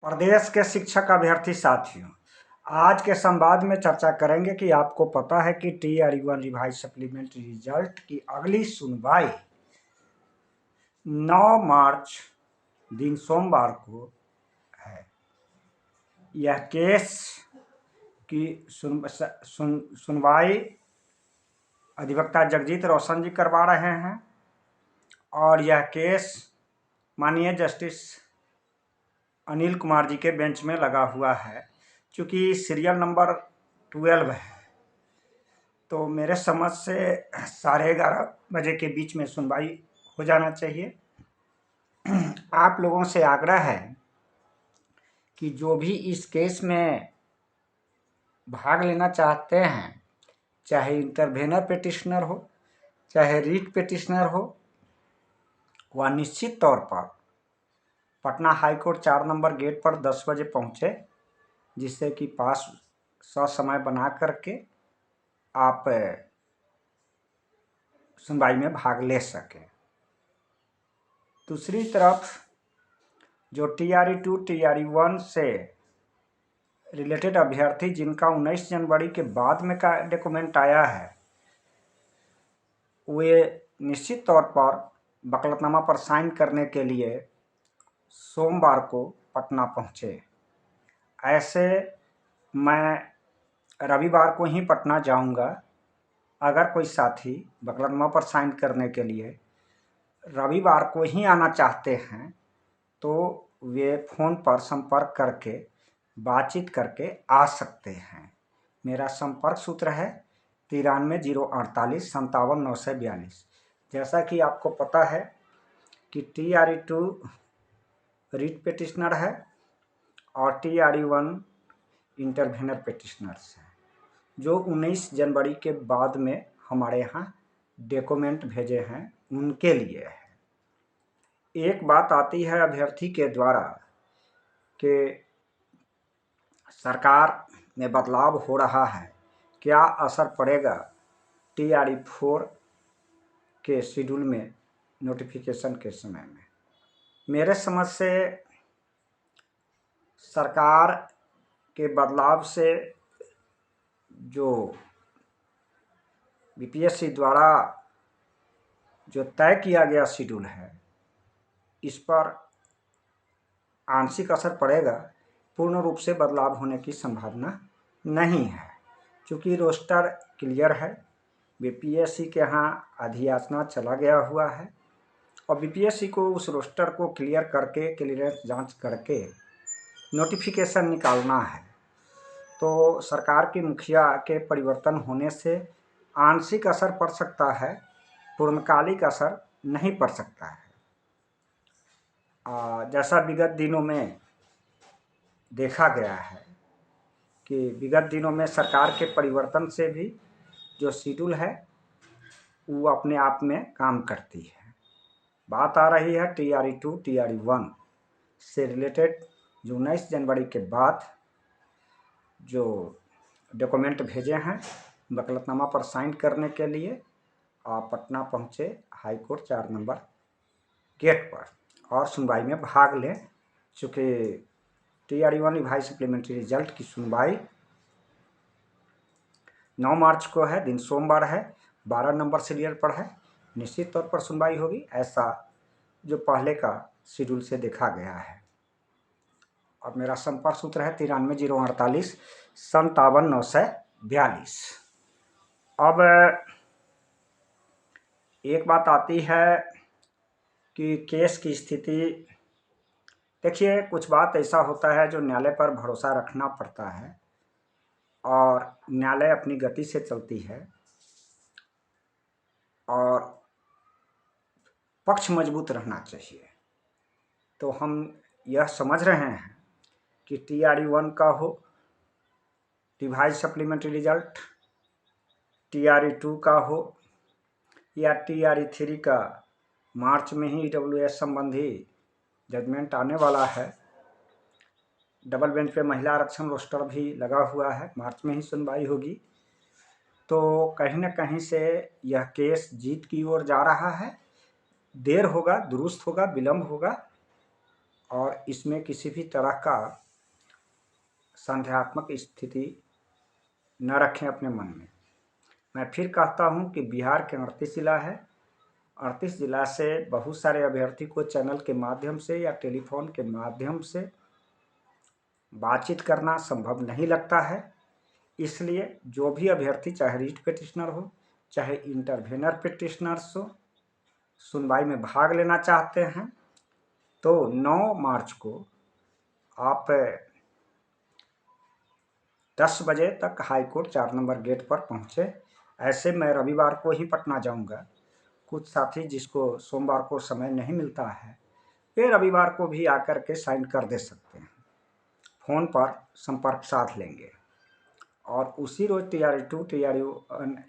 प्रदेश के शिक्षक अभ्यर्थी साथियों, आज के संवाद में चर्चा करेंगे कि आपको पता है कि TRE-1 रिवाइज सप्लीमेंट्री रिजल्ट की अगली सुनवाई 9 मार्च दिन सोमवार को है। यह केस की सुनवाई अधिवक्ता जगजीत रोशन जी करवा रहे हैं और यह केस माननीय जस्टिस अनिल कुमार जी के बेंच में लगा हुआ है। चूँकि सीरियल नंबर 12 है तो मेरे समझ से 11:30 बजे के बीच में सुनवाई हो जाना चाहिए। आप लोगों से आग्रह है कि जो भी इस केस में भाग लेना चाहते हैं, चाहे इंटरवेनर पिटिशनर हो चाहे रीट पिटिशनर हो, वह निश्चित तौर पर Patna high court 4 number gate पर 10 बजे पहुँचे, जिससे कि पास समय बना करके आप सुनवाई में भाग ले सकें। दूसरी तरफ जो TRE-2 TRE-1 से रिलेटेड अभ्यर्थी जिनका 19 जनवरी के बाद में का डॉक्यूमेंट आया है, वे निश्चित तौर पर वकालतनामा पर साइन करने के लिए सोमवार को पटना पहुँचे। ऐसे मैं रविवार को ही पटना जाऊंगा। अगर कोई साथी वकालतनामा पर साइन करने के लिए रविवार को ही आना चाहते हैं तो वे फ़ोन पर संपर्क करके बातचीत करके आ सकते हैं। मेरा संपर्क सूत्र है 93 048 57 942। जैसा कि आपको पता है कि TRE-2 रीट पिटिशनर है और TRE-1 इंटरवेनर पिटिशनर्स है, जो 19 जनवरी के बाद में हमारे यहाँ डॉक्यूमेंट भेजे हैं उनके लिए है। एक बात आती है अभ्यर्थी के द्वारा कि सरकार में बदलाव हो रहा है, क्या असर पड़ेगा TRE-4 के शेड्यूल में नोटिफिकेशन के समय में। मेरे समझ से सरकार के बदलाव से जो BPSC द्वारा जो तय किया गया शेड्यूल है, इस पर आंशिक असर पड़ेगा। पूर्ण रूप से बदलाव होने की संभावना नहीं है, क्योंकि रोस्टर क्लियर है। BPSC के यहाँ अधियाचना चला गया हुआ है और BPSC को उस रोस्टर को क्लियर करके क्लियरेंस जांच करके नोटिफिकेशन निकालना है। तो सरकार की मुखिया के परिवर्तन होने से आंशिक असर पड़ सकता है, पूर्णकालिक असर नहीं पड़ सकता है। जैसा विगत दिनों में देखा गया है कि विगत दिनों में सरकार के परिवर्तन से भी जो शेड्यूल है वो अपने आप में काम करती है। बात आ रही है TRE-2 TRE-1 से रिलेटेड जो 19 जनवरी के बाद जो डॉक्यूमेंट भेजे हैं वकालतनामा पर साइन करने के लिए, आप पटना पहुँचे हाई कोर्ट 4 नंबर गेट पर और सुनवाई में भाग लें। चूँकि TRE-1 रिवाइज सप्लीमेंट्री रिजल्ट की सुनवाई 9 मार्च को है, दिन सोमवार है, 12 नंबर सीरियल पर है। निश्चित तौर पर सुनवाई होगी, ऐसा जो पहले का शेड्यूल से देखा गया है। और मेरा संपर्क सूत्र है 93 048 57 942। अब एक बात आती है कि केस की स्थिति, देखिए कुछ बात ऐसा होता है जो न्यायालय पर भरोसा रखना पड़ता है और न्यायालय अपनी गति से चलती है और पक्ष मजबूत रहना चाहिए। तो हम यह समझ रहे हैं कि TRE-1 का हो रिवाइज सप्लीमेंट्री रिजल्ट, TRE-2 का हो या TRE-3 का मार्च में ही EWS संबंधी जजमेंट आने वाला है। डबल बेंच पे महिला आरक्षण रोस्टर भी लगा हुआ है, मार्च में ही सुनवाई होगी। तो कहीं ना कहीं से यह केस जीत की ओर जा रहा है। देर होगा, दुरुस्त होगा, विलम्ब होगा, और इसमें किसी भी तरह का संदेहात्मक स्थिति न रखें अपने मन में। मैं फिर कहता हूं कि बिहार के 38 जिला है। 38 जिला से बहुत सारे अभ्यर्थी को चैनल के माध्यम से या टेलीफोन के माध्यम से बातचीत करना संभव नहीं लगता है। इसलिए जो भी अभ्यर्थी चाहे रीट पिटिशनर हो, चाहे इंटरवेनर पिटिशनर्स हो, सुनवाई में भाग लेना चाहते हैं तो 9 मार्च को आप 10 बजे तक हाईकोर्ट 4 नंबर गेट पर पहुँचे। ऐसे मैं रविवार को ही पटना जाऊंगा। कुछ साथी जिसको सोमवार को समय नहीं मिलता है वे रविवार को भी आकर के साइन कर दे सकते हैं। फ़ोन पर संपर्क साध लेंगे और उसी रोज TRU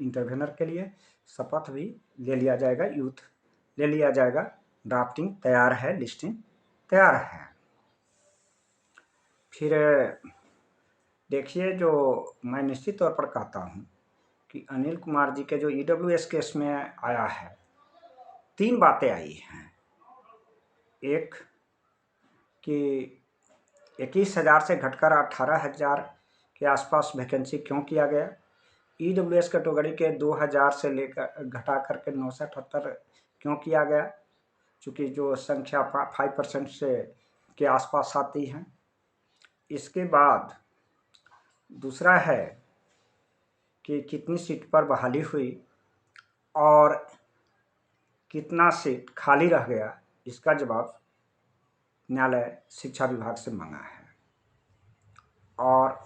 इंटरवेनर के लिए शपथ भी ले लिया जाएगा, यूथ ले लिया जाएगा। ड्राफ्टिंग तैयार है, लिस्टिंग तैयार है। फिर देखिए, जो मैं निश्चित तौर पर कहता हूँ कि अनिल कुमार जी के जो EWS केस में आया है, 3 बातें आई हैं। एक कि 21,000 से घटकर 18,000 के आसपास वैकेंसी क्यों किया गया। EWS कैटेगरी के 2,000 से लेकर घटा करके 978 क्यों किया गया, चूँकि जो संख्या 5% से के आसपास आती है। इसके बाद दूसरा है कि कितनी सीट पर बहाली हुई और कितना सीट खाली रह गया, इसका जवाब न्यायालय शिक्षा विभाग से मांगा है। और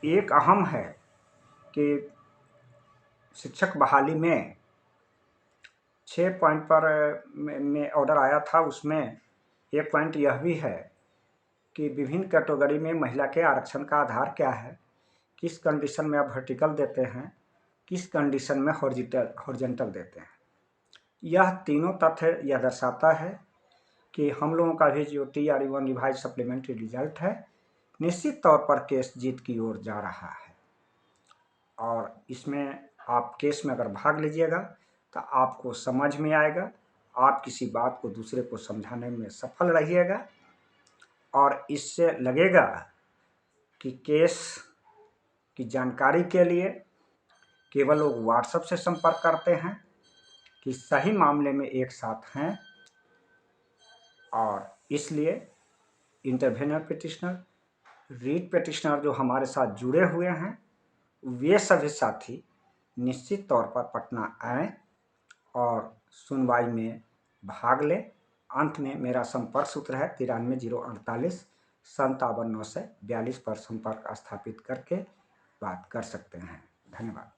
एक अहम है कि शिक्षक बहाली में 6 पॉइंट पर में ऑर्डर आया था, उसमें एक पॉइंट यह भी है कि विभिन्न कैटेगरी में महिला के आरक्षण का आधार क्या है, किस कंडीशन में आप वर्टिकल देते हैं, किस कंडीशन में हॉरिजॉन्टल देते हैं। यह तीनों तथ्य यह दर्शाता है कि हम लोगों का भी जो TRU रिवाइज सप्लीमेंट्री रिजल्ट है, निश्चित तौर पर केस जीत की ओर जा रहा है। और इसमें आप केस में अगर भाग लीजिएगा तो आपको समझ में आएगा, आप किसी बात को दूसरे को समझाने में सफल रहिएगा और इससे लगेगा कि केस की जानकारी के लिए केवल लोग व्हाट्सएप से संपर्क करते हैं कि सही मामले में एक साथ हैं। और इसलिए इंटरवेनर पिटिशनर, रीट पिटिशनर जो हमारे साथ जुड़े हुए हैं, वे सभी साथी निश्चित तौर पर पटना आएँ और सुनवाई में भाग लें। अंत में मेरा संपर्क सूत्र है 93 048 57 942 पर संपर्क स्थापित करके बात कर सकते हैं। धन्यवाद।